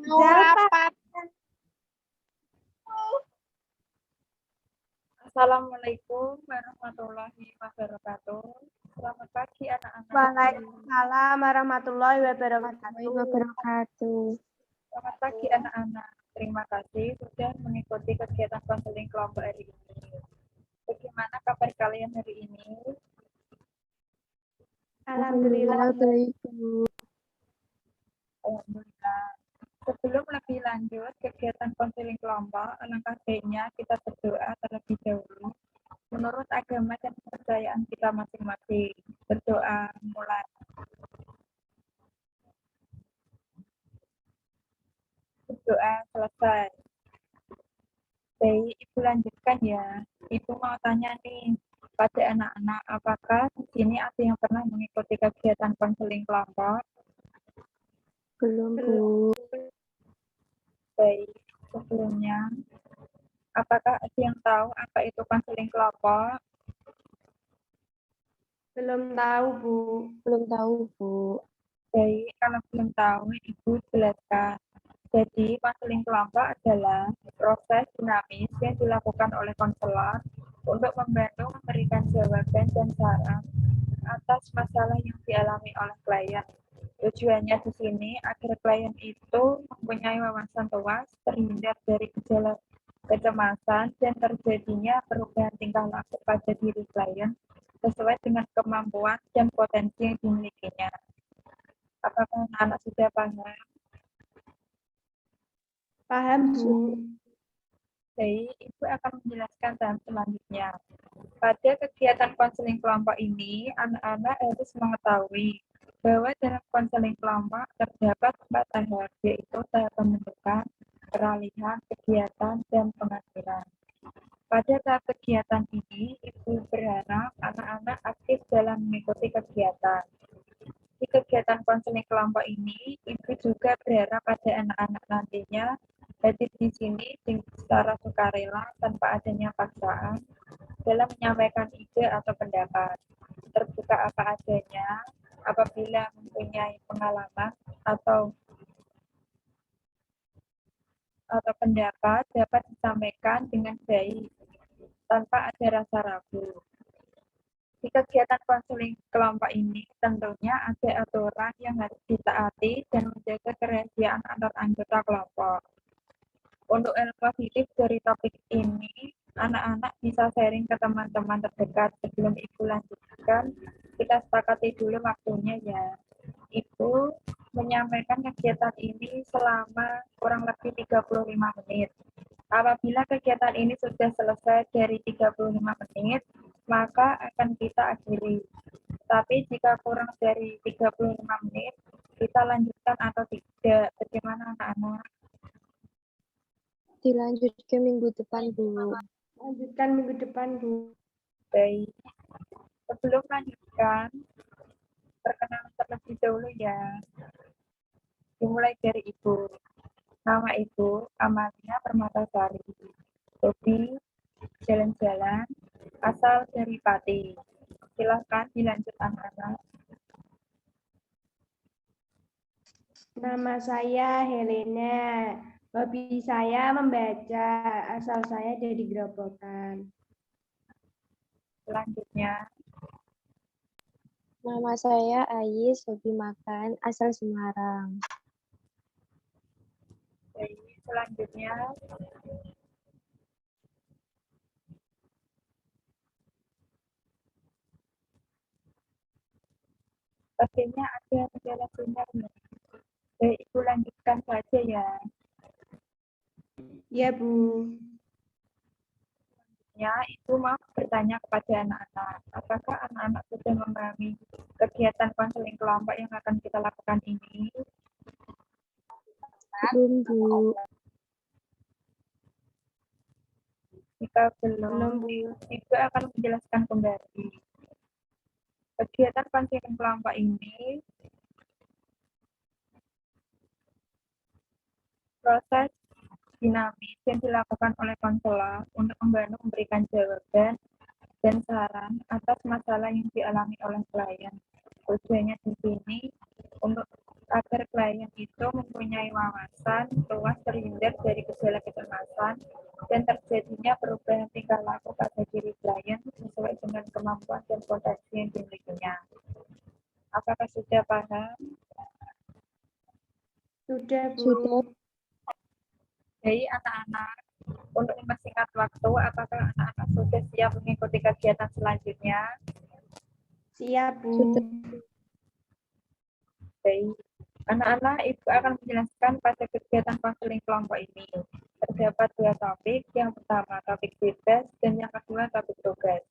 Mau rapat. Assalamualaikum warahmatullahi wabarakatuh. Selamat pagi anak-anak. Waalaikumsalam warahmatullahi wabarakatuh. Selamat pagi anak-anak. Terima kasih sudah mengikuti kegiatan konseling kelompok hari ini. Bagaimana kabar kalian hari ini? Alhamdulillah baik. Alhamdulillah. Sebelum lebih lanjut kegiatan konseling kelompok, alangkah baiknya kita berdoa terlebih dahulu menurut agama dan kepercayaan kita masing-masing. Berdoa mulai. Berdoa selesai. Baik, Ibu lanjutkan ya. Ibu mau tanya nih pada anak-anak, apakah di sini ada yang pernah mengikuti kegiatan konseling kelompok? Belum, Bu. Baik, sebelumnya, apakah ada yang tahu apa itu konseling kelompok? Belum tahu, Bu. Belum tahu, Bu. Baik, kalau belum tahu, Ibu jelaskan. Jadi, konseling kelompok adalah proses dinamis yang dilakukan oleh konselor untuk membantu memberikan jawaban dan saran atas masalah yang dialami oleh klien. Tujuannya di sini agar klien itu mempunyai wawasan luas, terhindar dari gejala kecemasan dan terjadinya perubahan tingkah laku pada diri klien sesuai dengan kemampuan dan potensi yang dimilikinya. Apakah anak-anak sudah paham? Paham, Bu. Baik, Ibu akan menjelaskan tahap selanjutnya. Pada kegiatan konseling kelompok ini, anak-anak harus mengetahui bahwa dalam konseling kelompok terdapat 4 tahap, yaitu tahap pembentukan, peralihan, kegiatan, dan pengaturan. Pada tahap kegiatan ini, Ibu berharap anak-anak aktif dalam mengikuti kegiatan. Di kegiatan konseling kelompok ini, Ibu juga berharap pada anak-anak nantinya hadir di sini secara sukarela tanpa adanya paksaan dalam menyampaikan ide atau pendapat, terbuka apa adanya, apabila mempunyai pengalaman atau pendapat dapat disampaikan dengan baik tanpa ada rasa ragu. Di kegiatan konseling kelompok ini tentunya ada aturan yang harus ditaati dan menjaga kerahasiaan antar anggota kelompok. Untuk ilmu positif dari topik ini, anak-anak bisa sharing ke teman-teman terdekat. Sebelum Ibu lanjutkan, kita sepakati dulu waktunya ya. Ibu menyampaikan kegiatan ini selama kurang lebih 35 menit. Apabila kegiatan ini sudah selesai dari 35 menit, maka akan kita akhiri. Tapi jika kurang dari 35 menit, kita lanjutkan atau tidak. Bagaimana anak-anak? Dilanjutkan minggu depan, Bu. Lanjutkan minggu depan, Bu. Baik. Sebelum lanjutkan, perkenalan terlebih dahulu ya. Dimulai dari Ibu. Nama Ibu Amalia Permatasari. Hobi jalan-jalan, asal dari Pati. Silahkan dilanjut anak-anak. Nama saya Helena. Hobi saya membaca. Asal saya dari Grobogan. Selanjutnya, Nama saya Ais, hobi makan, asal Semarang. baik. Selanjutnya, pastinya ada gejala sinyalnya. Baik, Ibu lanjutkan saja ya. Ya, Bu. Ya, Ibu mau bertanya kepada anak-anak, apakah anak-anak sudah memahami kegiatan konseling kelompok yang akan kita lakukan ini? Belum, Bu. Jika belum, Ibu akan menjelaskan kembali. Kegiatan konseling kelompok ini proses dinamis yang dilakukan oleh konselor untuk membantu memberikan jawaban dan saran atas masalah yang dialami oleh klien. Tujuannya di sini untuk agar klien itu mempunyai wawasan luas terhindar dari gejala kecemasan dan terjadinya perubahan tingkah laku pada diri klien sesuai dengan kemampuan dan potensi yang dimilikinya. Apakah sudah paham? Sudah, Bu. Sudah. Jadi anak-anak, untuk mempersingkat waktu, apakah anak-anak sudah siap mengikuti kegiatan selanjutnya? Siap, Bu. Sudah. Baik. Anak-anak, Ibu akan menjelaskan pada kegiatan konseling kelompok ini. Terdapat dua topik, yang pertama topik bebas dan yang kedua topik tugas.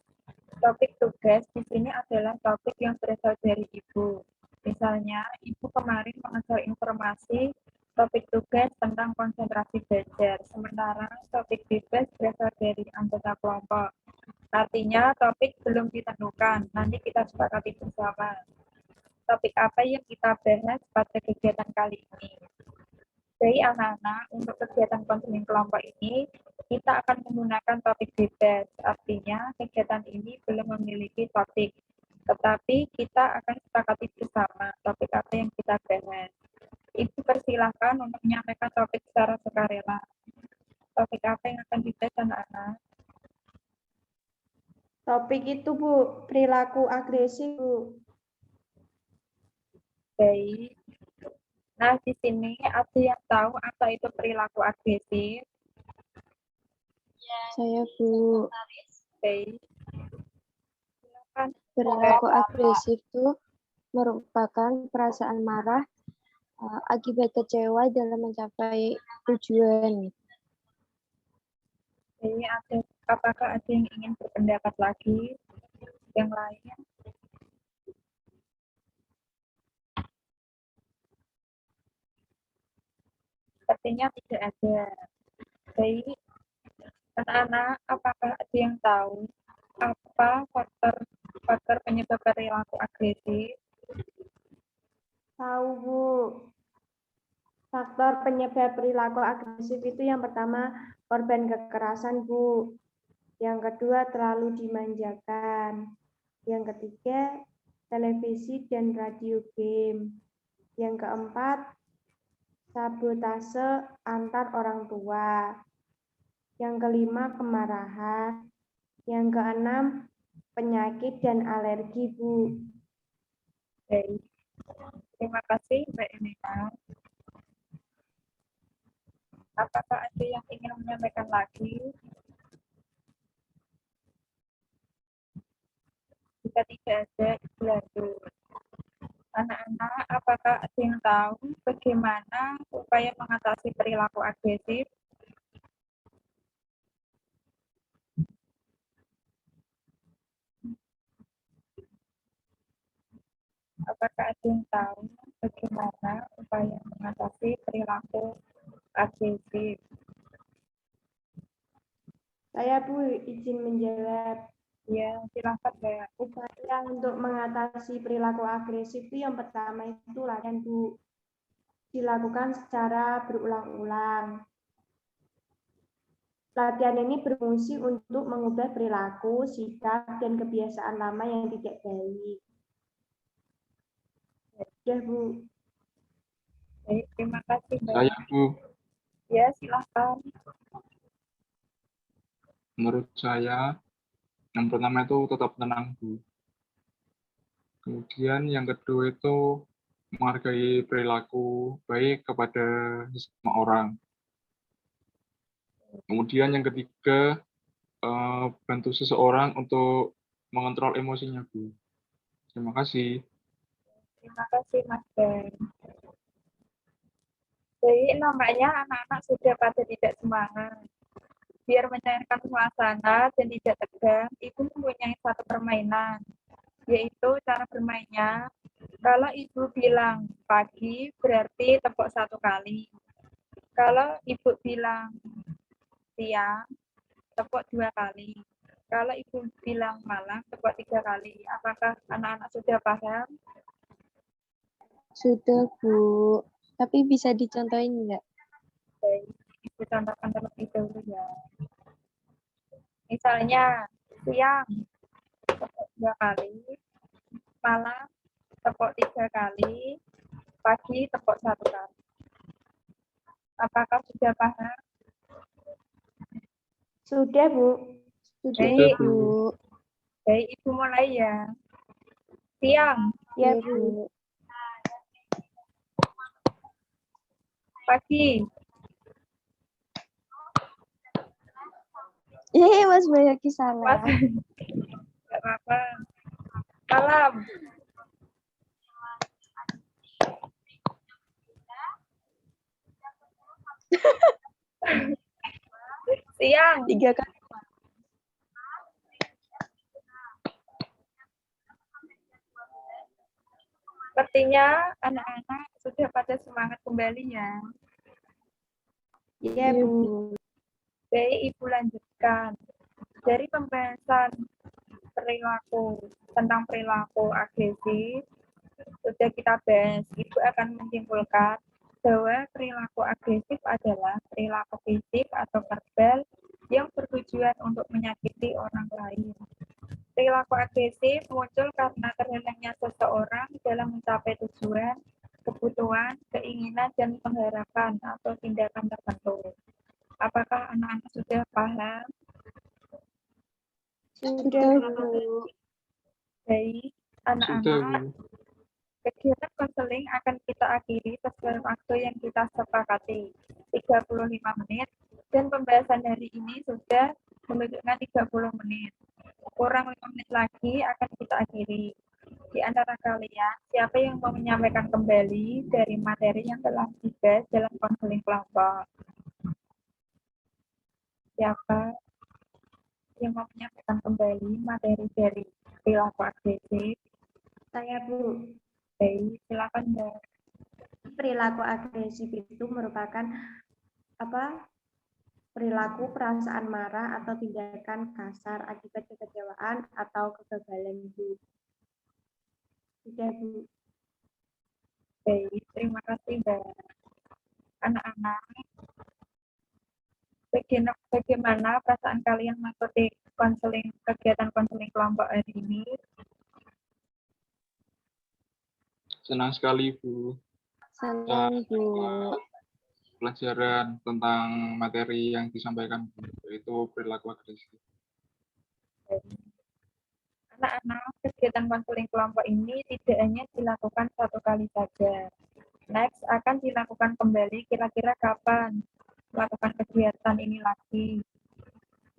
Topik tugas di sini adalah topik yang berasal dari Ibu. Misalnya, Ibu kemarin mengajar informasi topik tugas tentang konsentrasi belajar, sementara topik bebas berasal dari anggota kelompok. Artinya, topik belum ditentukan, nanti kita sepakati bersama. Topik apa yang kita bahas pada kegiatan kali ini. Jadi anak-anak, untuk kegiatan konseling kelompok ini, kita akan menggunakan topik bebas. Artinya, kegiatan ini belum memiliki topik. Tetapi kita akan sepakati bersama topik apa yang kita bahas. Ibu persilahkan untuk menyampaikan topik secara sukarela. Topik apa yang akan dibahas anak-anak? Topik itu, Bu, perilaku agresif, Bu. Baik. Nah, di sini ada yang tahu apa itu perilaku agresif? Saya, Bu. Baik. Silakan. Perilaku agresif itu merupakan perasaan marah akibat kecewa dalam mencapai tujuan. Jadi apakah ada yang ingin berpendapat lagi? Yang lain? Sepertinya tidak ada. Baik, anak-anak, apakah ada yang tahu apa faktor penyebab perilaku agresif? Tahu, Bu. Faktor penyebab perilaku agresif itu yang pertama korban kekerasan, Bu. Yang kedua terlalu dimanjakan. Yang ketiga televisi dan radio game. Yang keempat sabotase antar orang tua. Yang kelima kemarahan. Yang keenam penyakit dan alergi, Bu. Baik, terima kasih Mbak Elena. Apakah ada yang ingin menyampaikan lagi? Jika tidak ada, Ibu lanjut. Anak-anak, apakah ada yang tahu bagaimana upaya mengatasi perilaku agresif? Apakah ada yang tahu bagaimana upaya mengatasi perilaku agresif? Saya, Bu, izin menjawab. Ya, silakan Mbak. Upaya untuk mengatasi perilaku agresif itu yang pertama itu latihan, Bu. Dilakukan secara berulang-ulang. Latihan ini berfungsi untuk mengubah perilaku, sikap, dan kebiasaan lama yang tidak baik. Ya, Bu. Baik, terima kasih Mbak. Saya, Bu, Ya, silakan. menurut saya, yang pertama itu tetap tenang, Bu. Kemudian yang kedua itu menghargai perilaku baik kepada semua orang. Kemudian yang ketiga, bantu seseorang untuk mengontrol emosinya, Bu. Terima kasih. Terima kasih Mas Ben. Jadi namanya anak-anak sudah pada tidak semangat. Biar mencairkan suasana dan tidak tegang, Ibu mempunyai satu permainan, yaitu cara bermainnya. Kalau Ibu bilang pagi, berarti tepuk 1 kali. Kalau Ibu bilang siang, tepuk 2 kali. Kalau Ibu bilang malam, tepuk 3 kali. Apakah anak-anak sudah paham? Sudah, Bu. Tapi bisa dicontohin nggak? Baik, Ibu contohkan terlebih dahulu ya. Misalnya, siang, tepuk 2 kali. Malam, tepuk 3 kali. Pagi tepuk 1 kali. Apakah sudah paham? Sudah, Bu. Sudah, Baik. Bu. Baik, Ibu mulai ya. Siang, Ya, Iya, Bu. Bu. pagi, Mas Bayaki salah. pas, nggak apa-apa. Malam, siang, 3 kali. sepertinya anak-anak sudah pada semangat kembali ya. Ya, Iya, Bu. Bu. Baik, Ibu lanjutkan. Dari pembahasan tentang perilaku agresif, sudah kita bahas. Ibu akan menyimpulkan bahwa perilaku agresif adalah perilaku fisik atau verbal yang bertujuan untuk menyakiti orang lain. Perilaku agresif muncul karena terhadapnya seseorang dalam mencapai tujuan, kebutuhan, keinginan, dan pengharapan atau tindakan tertentu. Apakah anak-anak sudah paham? Sudah, Bu. Baik, Sudah, anak-anak, Bu. kegiatan konseling akan kita akhiri sesuai waktu yang kita sepakati, 35 menit, dan pembahasan hari ini sudah menunjukkan 30 menit. Kurang 5 menit lagi akan kita akhiri. Di antara kalian, siapa yang mau menyampaikan kembali dari materi yang telah dibahas dalam konseling kelompok? Siapa yang mau menyampaikan kembali materi dari perilaku agresif? Saya, Bu. Baik, silakan Mbak. Perilaku agresif itu merupakan perilaku perasaan marah atau tindakan kasar akibat kekecewaan atau kegagalan, Bu. Sudah, Bu. Baik, terima kasih Mbak. Anak-anak, bagaimana perasaan kalian mengikuti kegiatan konseling kelompok hari ini? Senang sekali, Bu. Senang, Bu. Pelajaran tentang materi yang disampaikan, Bu, yaitu perilaku agresif. Anak-anak, kegiatan konseling kelompok ini tidak hanya dilakukan 1 kali saja. Next akan dilakukan kembali kira-kira kapan melakukan kegiatan ini lagi?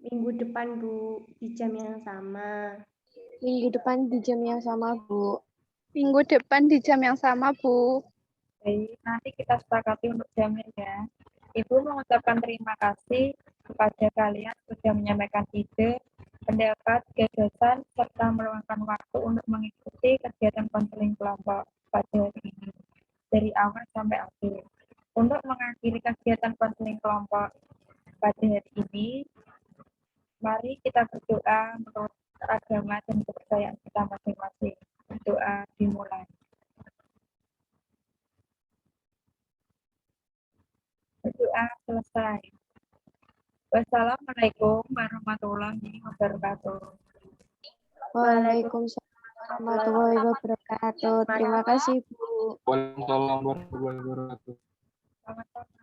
Minggu depan, Bu, di jam yang sama. Minggu depan di jam yang sama, Bu. Minggu depan di jam yang sama, Bu. Baik, nanti kita sepakati untuk jamnya ya. Ibu mengucapkan terima kasih kepada kalian sudah menyampaikan ide, pendapat, gagasan, serta meluangkan waktu untuk mengikuti kegiatan konseling kelompok pada hari ini, dari awal sampai akhir. Untuk mengakhiri kegiatan konseling kelompok pada hari ini, mari kita berdoa menurut agama dan kepercayaan kita masing-masing. Doa dimulai. Berdoa selesai. Wassalamualaikum warahmatullahi wabarakatuh. Waalaikumsalam warahmatullahi wabarakatuh. Terima kasih, Bu. Waalaikumsalam warahmatullahi wabarakatuh. Selamat sore.